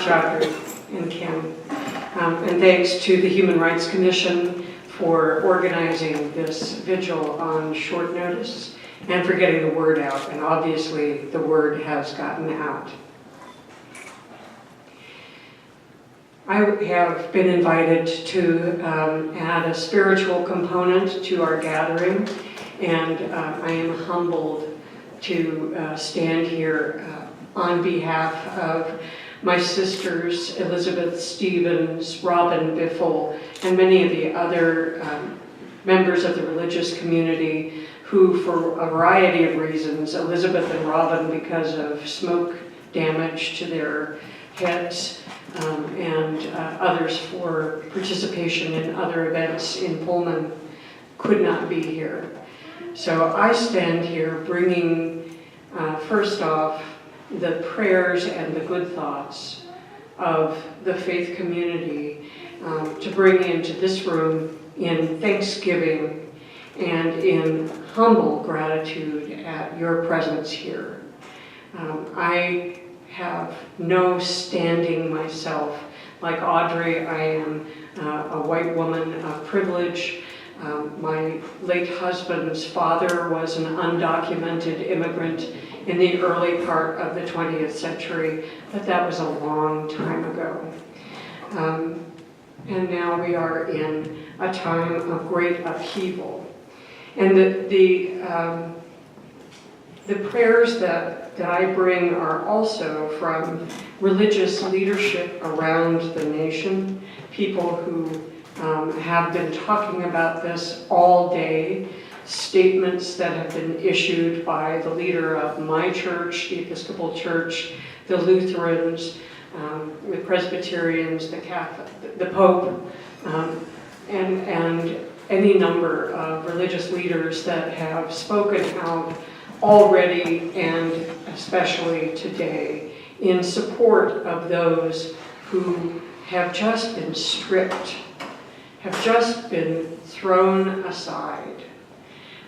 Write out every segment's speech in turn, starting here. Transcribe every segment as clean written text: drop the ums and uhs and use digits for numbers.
much, Audrey and Kim. And thanks to the Human Rights Commission for organizing this vigil on short notice and for getting the word out. And obviously, the word has gotten out. I have been invited to add a spiritual component to our gathering, and I am humbled to stand here on behalf of my sisters, Elizabeth Stevens, Robin Biffle, and many of the other members of the religious community who, for a variety of reasons, Elizabeth and Robin because of smoke damage to their heads, and others for participation in other events in Pullman, could not be here. So I stand here bringing, first off, the prayers and the good thoughts of the faith community to bring into this room in thanksgiving and in humble gratitude at your presence here. I have no standing myself. Like Audrey, I am a white woman of privilege. My late husband's father was an undocumented immigrant in the early part of the 20th century, but that was a long time ago. And now we are in a time of great upheaval. And the prayers that I bring are also from religious leadership around the nation, people who have been talking about this all day, statements that have been issued by the leader of my church, the Episcopal Church, the Lutherans, the Presbyterians, the Catholic, the Pope, and any number of religious leaders that have spoken out already and especially today in support of those who have just been stripped, have just been thrown aside.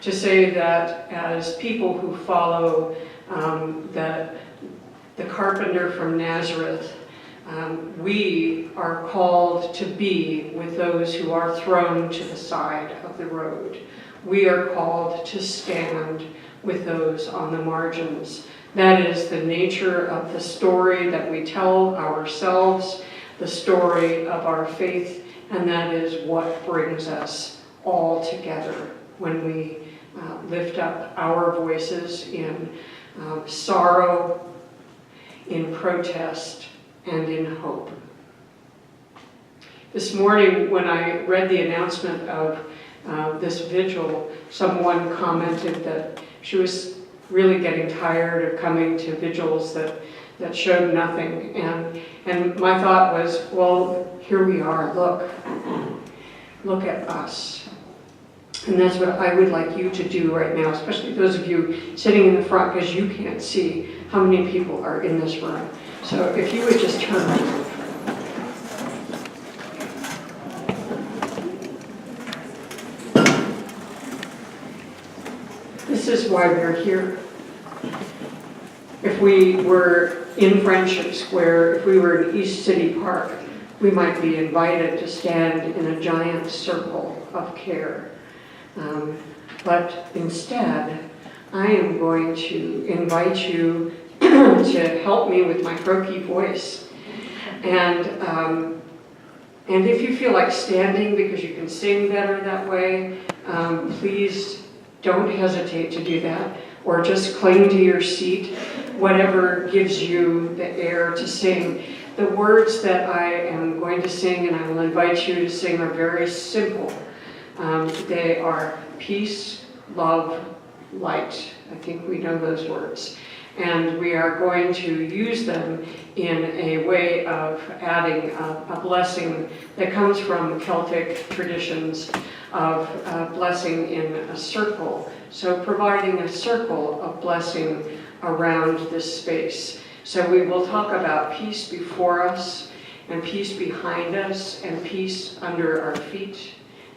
To say that as people who follow the carpenter from Nazareth, we are called to be with those who are thrown to the side of the road. We are called to stand with those on the margins. That is the nature of the story that we tell ourselves, the story of our faith, and that is what brings us all together when we lift up our voices in sorrow, in protest, and in hope. This morning, when I read the announcement of this vigil, someone commented that she was really getting tired of coming to vigils that showed nothing. And my thought was, well, here we are, look at us. And that's what I would like you to do right now, especially those of you sitting in the front, because you can't see how many people are in this room. So if you would just turn around. This is why we're here. If we were in Friendship Square, if we were in East City Park, we might be invited to stand in a giant circle of care. But instead, I am going to invite you to help me with my croaky voice. And if you feel like standing because you can sing better that way, please don't hesitate to do that, or just cling to your seat, whatever gives you the air to sing. The words that I am going to sing, and I will invite you to sing, are very simple. They are peace, love, light. I think we know those words. And we are going to use them in a way of adding a blessing that comes from Celtic traditions of blessing in a circle. So providing a circle of blessing around this space. So we will talk about peace before us, and peace behind us, and peace under our feet,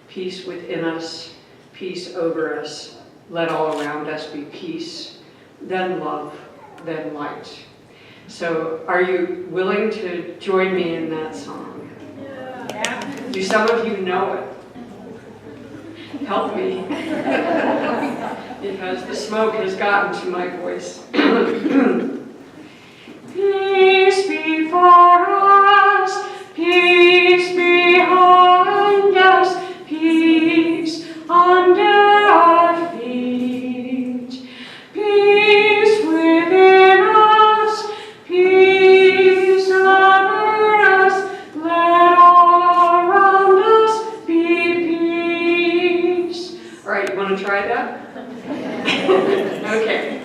peace within us, peace over us. Let all around us be peace, then love, then light. So are you willing to join me in that song? Yeah. Do some of you know it? Help me. Because the smoke has gotten to my voice. Peace before us, peace behind us, peace under our feet, peace within us, peace over us, let all around us be peace. All right, you want to try that? Okay.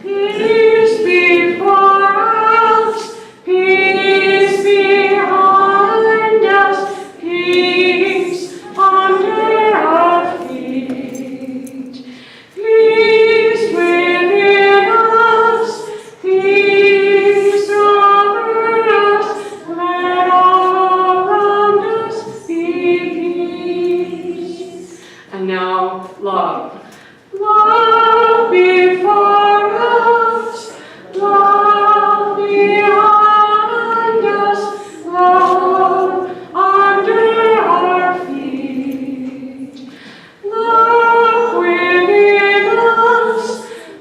Peace before us, peace behind us, peace under our feet, peace within us, peace over us, let all around us be peace. And now, love. Love before us, love behind us, love under our feet, love within us,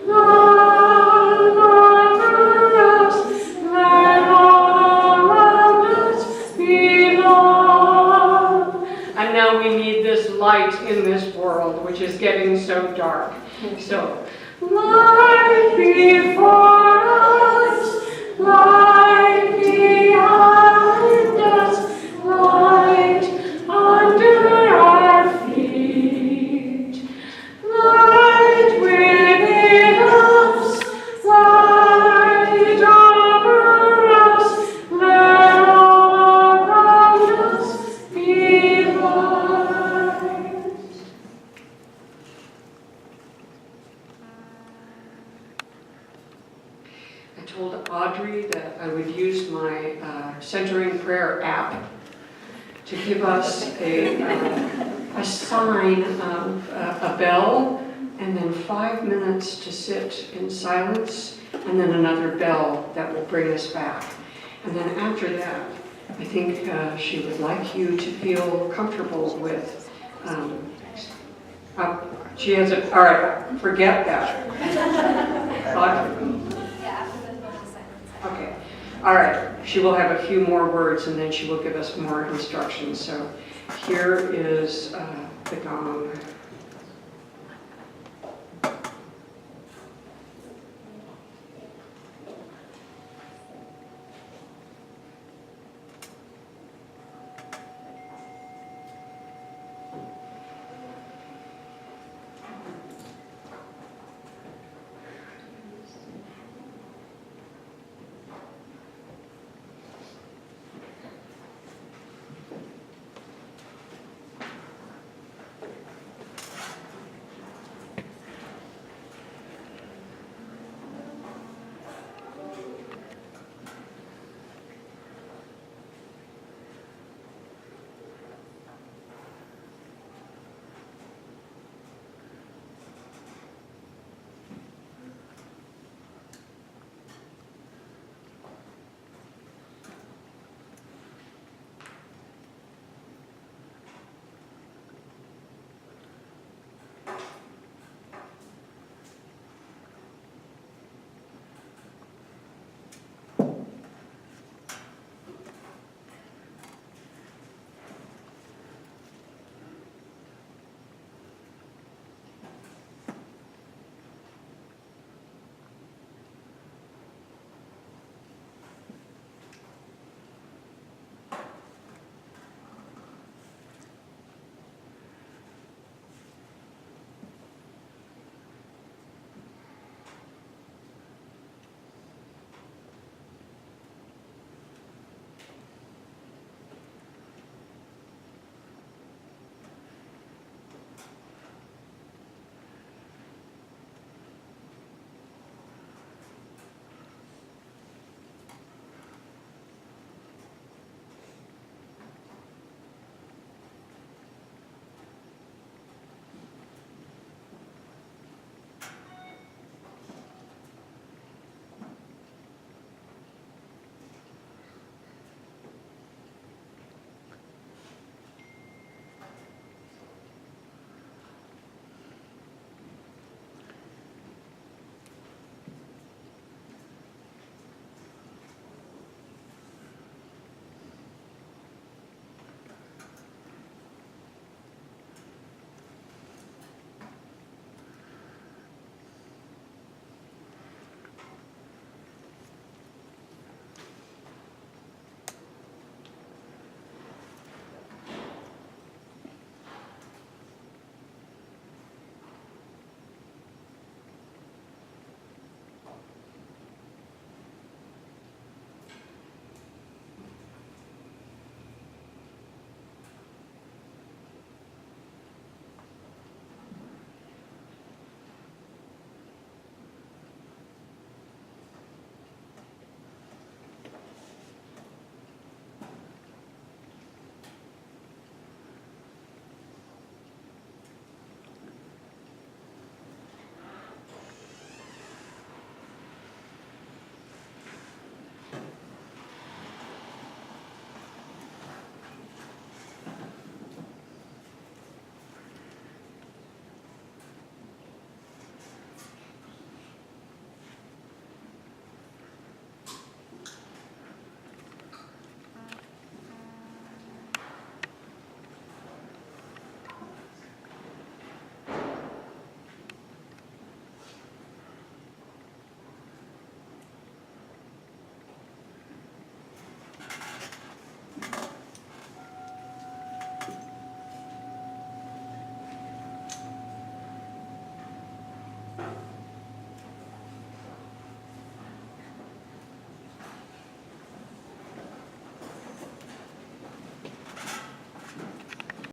love over us, let all around us be love. And now we need this light in this world, which is getting so dark. So, light before us, light behind us, light under our feet, light within us, light over us, let all around us be light. I told Audrey that I would use my Centering Prayer app to give us a sign of a bell, and then 5 minutes to sit in silence, and then another bell that will bring us back. And then after that, I think she would like you to feel comfortable with, she has a, all right, forget that. Okay, all right, she will have a few more words and then she will give us more instructions. So here is the gong.